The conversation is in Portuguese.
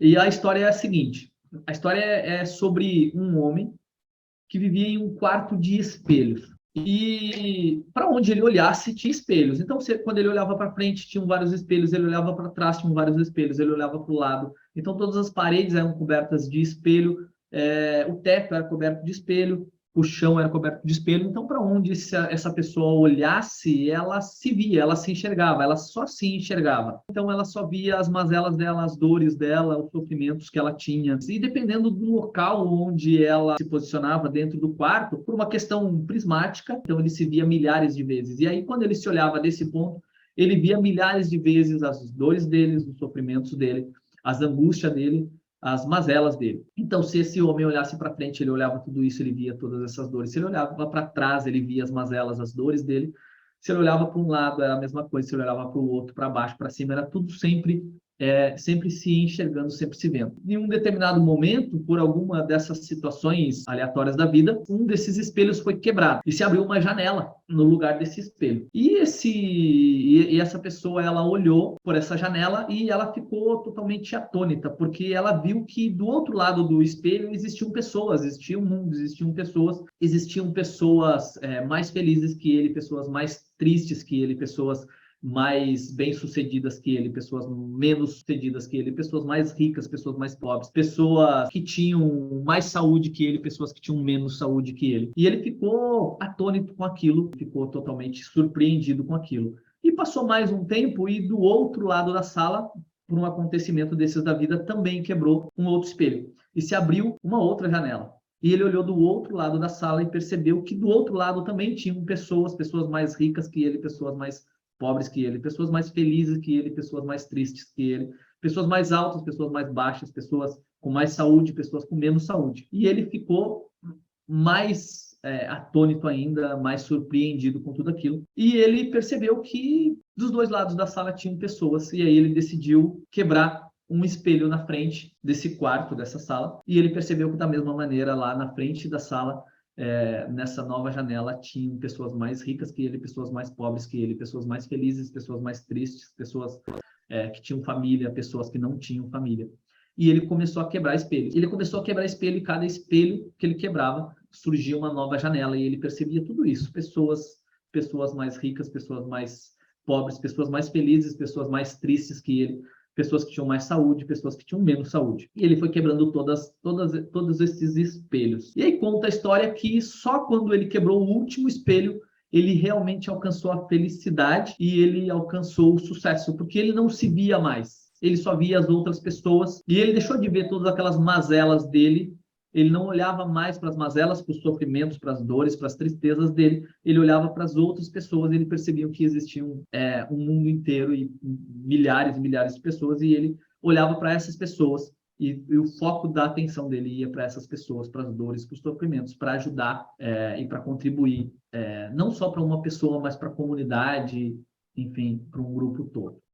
E a história é a seguinte: a história é sobre um homem que vivia em um quarto de espelhos. E para onde ele olhasse, tinha espelhos. Então, quando ele olhava para frente, tinham vários espelhos, ele olhava para trás, tinham vários espelhos, ele olhava para o lado. Então, todas as paredes eram cobertas de espelho, o teto era coberto de espelho, o chão era coberto de espelho. Então, para onde essa pessoa olhasse, ela se via, ela se enxergava, ela só se enxergava. Então, ela só via as mazelas dela, as dores dela, os sofrimentos que ela tinha. E dependendo do local onde ela se posicionava dentro do quarto, por uma questão prismática, então ele se via milhares de vezes. E aí, quando ele se olhava desse ponto, ele via milhares de vezes as dores dele, os sofrimentos dele, as angústias dele, as mazelas dele. Então, se esse homem olhasse para frente, ele olhava tudo isso, ele via todas essas dores. Se ele olhava para trás, ele via as mazelas, as dores dele. Se ele olhava para um lado, era a mesma coisa. Se ele olhava para o outro, para baixo, para cima, era tudo sempre se enxergando, sempre se vendo. Em um determinado momento, por alguma dessas situações aleatórias da vida, um desses espelhos foi quebrado e se abriu uma janela no lugar desse espelho. E essa pessoa, ela olhou por essa janela e ela ficou totalmente atônita, porque ela viu que do outro lado do espelho existiam pessoas, existia um mundo, existiam pessoas mais felizes que ele, pessoas mais tristes que ele, pessoas mais bem-sucedidas que ele, pessoas menos sucedidas que ele, pessoas mais ricas, pessoas mais pobres, pessoas que tinham mais saúde que ele, pessoas que tinham menos saúde que ele. E ele ficou atônito com aquilo, ficou totalmente surpreendido com aquilo. E passou mais um tempo e do outro lado da sala, por um acontecimento desses da vida, também quebrou um outro espelho e se abriu uma outra janela. E ele olhou do outro lado da sala e percebeu que do outro lado também tinham pessoas mais ricas que ele, pessoas mais pobres que ele, pessoas mais felizes que ele, pessoas mais tristes que ele, pessoas mais altas, pessoas mais baixas, pessoas com mais saúde, pessoas com menos saúde. E ele ficou mais atônito ainda, mais surpreendido com tudo aquilo. E ele percebeu que dos dois lados da sala tinham pessoas, e aí ele decidiu quebrar um espelho na frente desse quarto, dessa sala, e ele percebeu que da mesma maneira lá na frente da sala nessa nova janela tinham pessoas mais ricas que ele, pessoas mais pobres que ele, pessoas mais felizes, pessoas mais tristes, pessoas que tinham família, pessoas que não tinham família. E ele começou a quebrar espelho. Ele começou a quebrar espelho e cada espelho que ele quebrava surgia uma nova janela e ele percebia tudo isso. Pessoas mais ricas, pessoas mais pobres, pessoas mais felizes, pessoas mais tristes que ele, pessoas que tinham mais saúde, pessoas que tinham menos saúde. E ele foi quebrando todos esses espelhos. E aí conta a história que só quando ele quebrou o último espelho, ele realmente alcançou a felicidade e ele alcançou o sucesso, porque ele não se via mais. Ele só via as outras pessoas e ele deixou de ver todas aquelas mazelas dele. Ele não olhava mais para as mazelas, para os sofrimentos, para as dores, para as tristezas dele. Ele olhava para as outras pessoas e ele percebia que existiam um mundo inteiro e milhares e milhares de pessoas e ele olhava para essas pessoas e o foco da atenção dele ia para essas pessoas, para as dores, para os sofrimentos, para ajudar e para contribuir, não só para uma pessoa, mas para a comunidade, enfim, para um grupo todo.